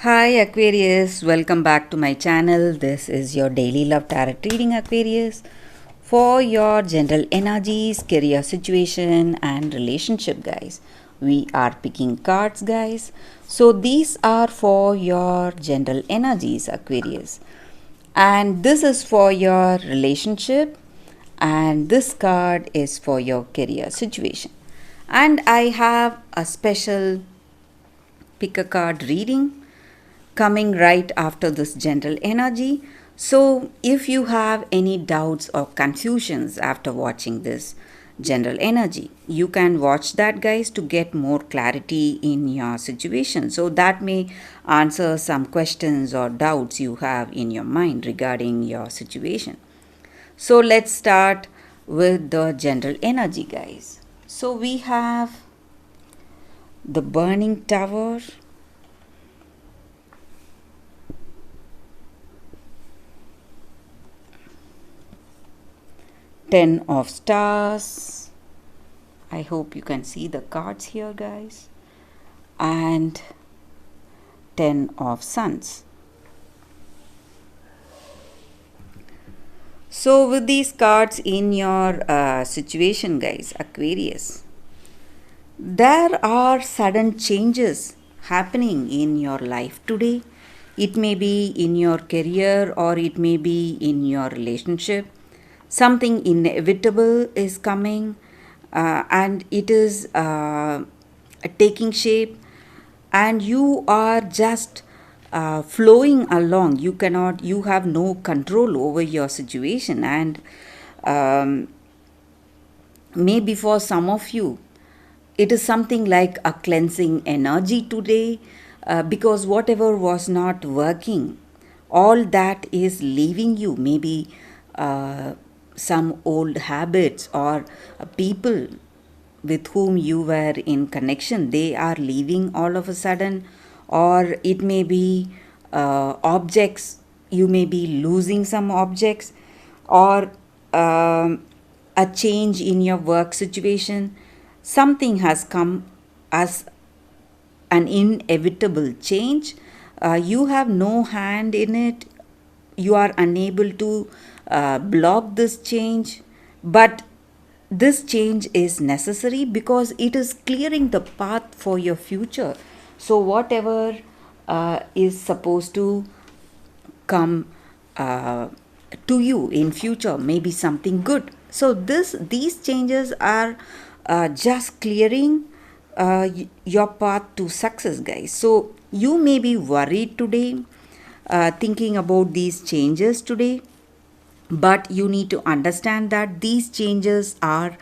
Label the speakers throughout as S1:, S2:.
S1: Hi Aquarius, welcome back to my channel. This is your daily love tarot reading, Aquarius, for your general energies, career situation, and relationship, guys. We are picking cards, guys. So these are for your general energies, Aquarius, and this is for your relationship, and this card is for your career situation. And I have a special pick a card reading coming right after this general energy. So, if you have any doubts or confusions after watching this general energy, you can watch that, guys, to get more clarity in your situation. So, that may answer some questions or doubts you have in your mind regarding your situation. So, let's start with the general energy, guys. So, we have the Burning Tower, Ten of Stars. I hope you can see the cards here, guys. And Ten of Suns. So, with these cards in your situation, guys, Aquarius, there are sudden changes happening in your life today. It may be in your career or it may be in your relationship. Something inevitable is coming and it is taking shape, and you are just flowing along. You have no control over your situation, and um, maybe for some of you it is something like a cleansing energy today, because whatever was not working, all that is leaving you. Maybe some old habits or people with whom you were in connection, they are leaving all of a sudden, or it may be objects. You may be losing some objects, or a change in your work situation. Something has come as an inevitable change. You have no hand in it. You are unable to block this change, but this change is necessary because it is clearing the path for your future. So, whatever is supposed to come to you in future, maybe something good. So these changes are just clearing your path to success, guys. So you may be worried today, thinking about these changes today, but you need to understand that these changes are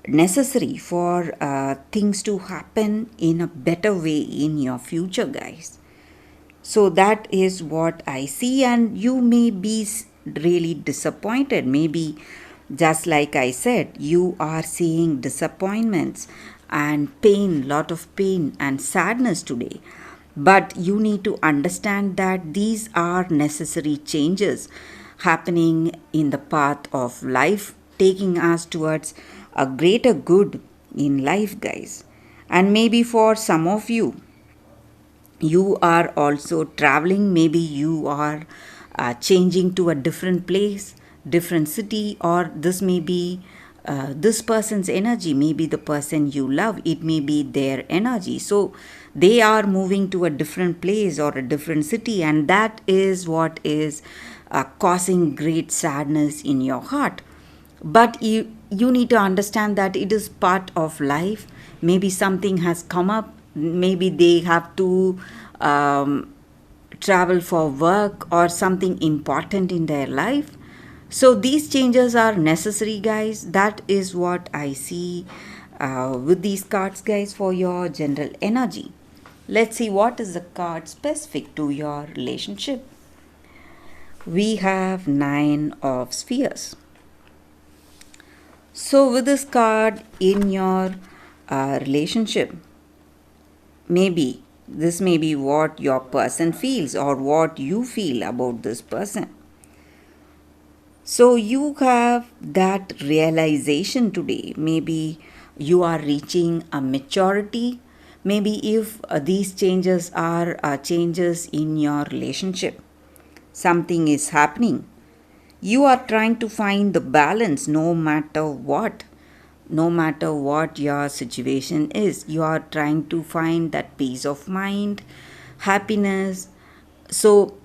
S1: necessary for things to happen in a better way in your future, guys. So that is what I see, and you may be really disappointed. Maybe, just like I said, you are seeing disappointments and pain, lot of pain and sadness today. But you need to understand that these are necessary changes happening in the path of life, taking us towards a greater good in life, guys. And maybe for some of you, you are also traveling. Maybe you are changing to a different place, different city, or this may be this person's energy, maybe the person you love, it may be their energy. So they are moving to a different place or a different city, and that is what is causing great sadness in your heart. But you need to understand that it is part of life. Maybe something has come up, maybe they have to travel for work or something important in their life. So these changes are necessary, guys. That is what I see with these cards, guys, for your general energy. Let's see what is the card specific to your relationship. We have Nine of Spheres. So, with this card in your relationship, maybe this may be what your person feels or what you feel about this person. So, you have that realization today. Maybe you are reaching a maturity. Maybe if these changes are changes in your relationship, something is happening. You are trying to find the balance no matter what. No matter what your situation is, you are trying to find that peace of mind, happiness. So,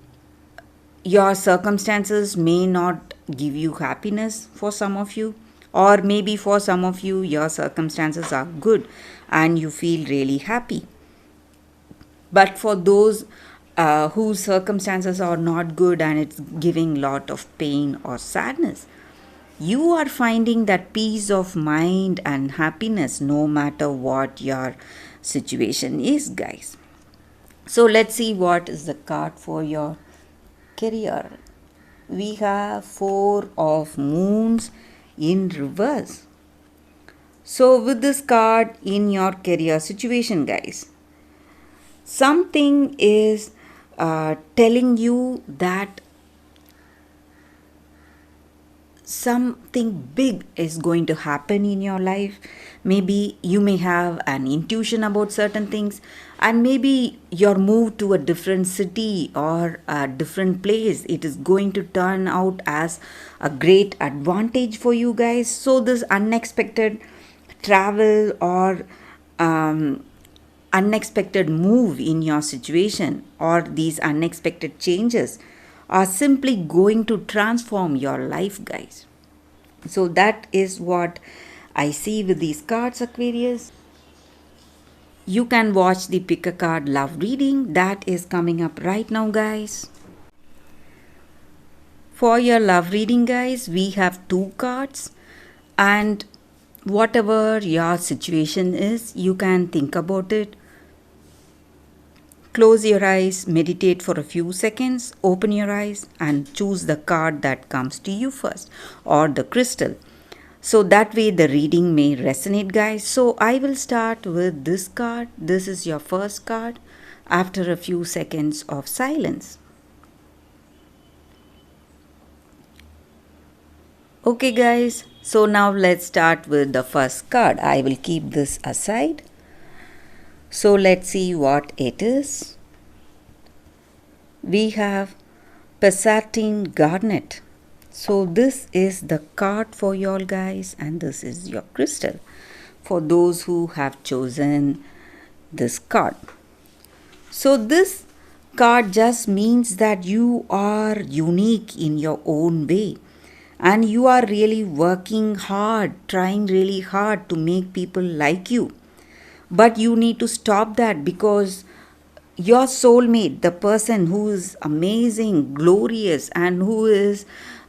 S1: your circumstances may not give you happiness for some of you, or maybe for some of you, your circumstances are good and you feel really happy. But for those whose circumstances are not good and it's giving lot of pain or sadness, you are finding that peace of mind and happiness no matter what your situation is, guys. So let's see what is the card for your career. We have Four of Moons in reverse. So with this card in your career situation, guys, something is telling you that something big is going to happen in your life. Maybe you may have an intuition about certain things, and maybe your move to a different city or a different place, it is going to turn out as a great advantage for you guys. So this unexpected travel or unexpected move in your situation or these unexpected changes are simply going to transform your life, guys. So that is what I see with these cards, Aquarius. You can watch the pick a card love reading that is coming up right now, guys. For your love reading, guys, we have two cards, and whatever your situation is, you can think about it. Close your eyes, meditate for a few seconds, open your eyes and choose the card that comes to you first, or the crystal. So that way the reading may resonate, guys. So I will start with this card. This is your first card after a few seconds of silence. Okay, guys, so now let's start with the first card. I will keep this aside. So let's see what it is. We have Passatine Garnet. So this is the card for y'all, guys, and this is your crystal for those who have chosen this card. So this card just means that you are unique in your own way, and you are really working hard, trying really hard to make people like you. But you need to stop that, because your soulmate, the person who is amazing, glorious, and who is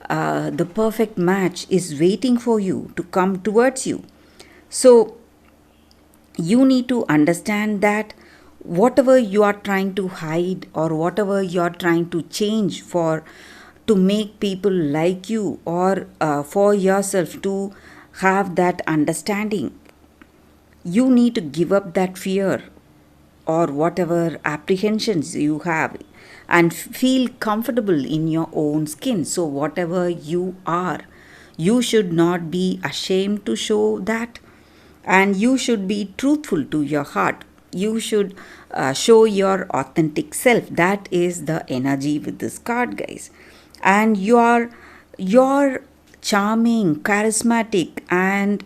S1: the perfect match, is waiting for you to come towards you. So you need to understand that whatever you are trying to hide or whatever you are trying to change for to make people like you, or for yourself to have that understanding, you need to give up that fear or whatever apprehensions you have and feel comfortable in your own skin. So whatever you are, you should not be ashamed to show that, and you should be truthful to your heart. You should show your authentic self. That is the energy with this card, guys. And you're charming, charismatic, and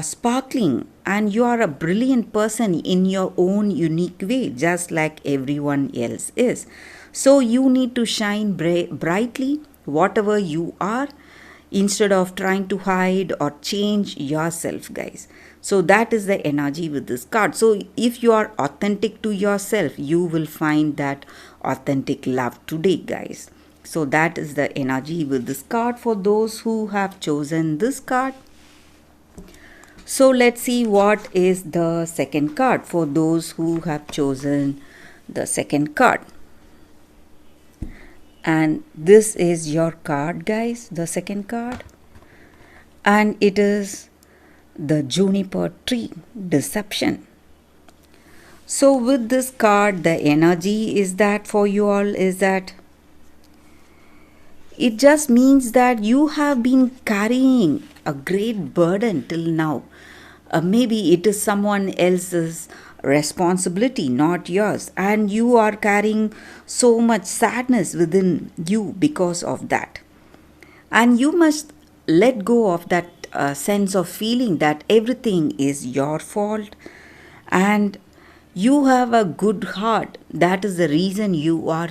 S1: sparkling, and you are a brilliant person in your own unique way, just like everyone else is. So you need to shine brightly whatever you are, instead of trying to hide or change yourself, guys. So that is the energy with this card. So if you are authentic to yourself, you will find that authentic love today, guys. So that is the energy with this card for those who have chosen this card. So let's see what is the second card for those who have chosen the second card. And this is your card, guys, the second card. And it is the Juniper Tree, Deception. So with this card, the energy is that for you all is that it just means that you have been carrying a great burden till now. Maybe it is someone else's responsibility, not yours, and you are carrying so much sadness within you because of that. And you must let go of that sense of feeling that everything is your fault, and you have a good heart. That is the reason you are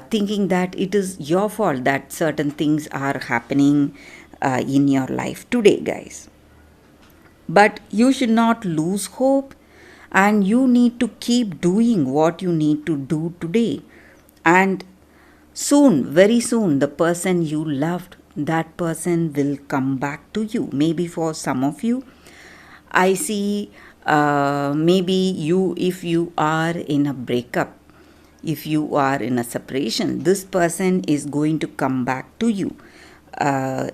S1: thinking that it is your fault that certain things are happening in your life today, guys. But you should not lose hope, and you need to keep doing what you need to do today. And soon, very soon, the person you loved, that person will come back to you. Maybe for some of you, I see, maybe you, if you are in a breakup, if you are in a separation, this person is going to come back to you,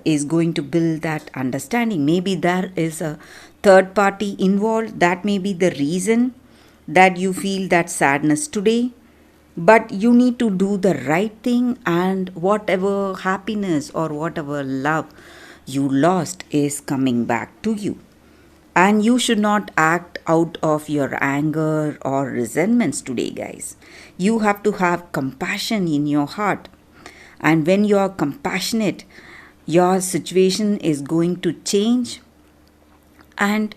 S1: is going to build that understanding. Maybe there is a third party involved. That may be the reason that you feel that sadness today. But you need to do the right thing, and whatever happiness or whatever love you lost is coming back to you. And you should not act out of your anger or resentments today, guys. You have to have compassion in your heart. And when you are compassionate, your situation is going to change. And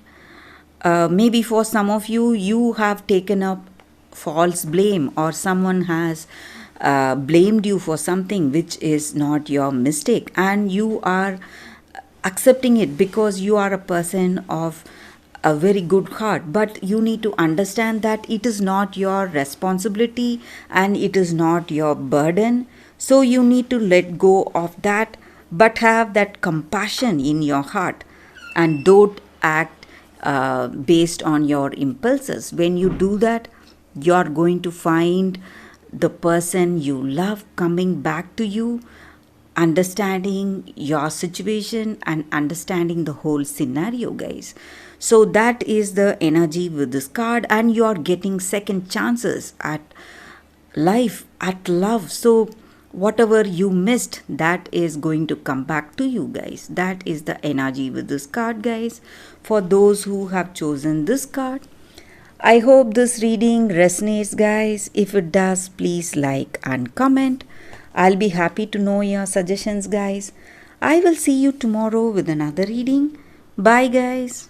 S1: maybe for some of you, you have taken up false blame, or someone has blamed you for something which is not your mistake, and you are accepting it because you are a person of a very good heart. But you need to understand that it is not your responsibility and it is not your burden. So you need to let go of that, but have that compassion in your heart, and don't act based on your impulses. When you do that, you're going to find the person you love coming back to you, understanding your situation and understanding the whole scenario, guys. So that is the energy with this card, and you're getting second chances at life, at love. So whatever you missed, that is going to come back to you, guys. That is the energy with this card, guys, for those who have chosen this card. I hope this reading resonates, guys. If it does, please like and comment. I'll be happy to know your suggestions, guys. I will see you tomorrow with another reading. Bye, guys.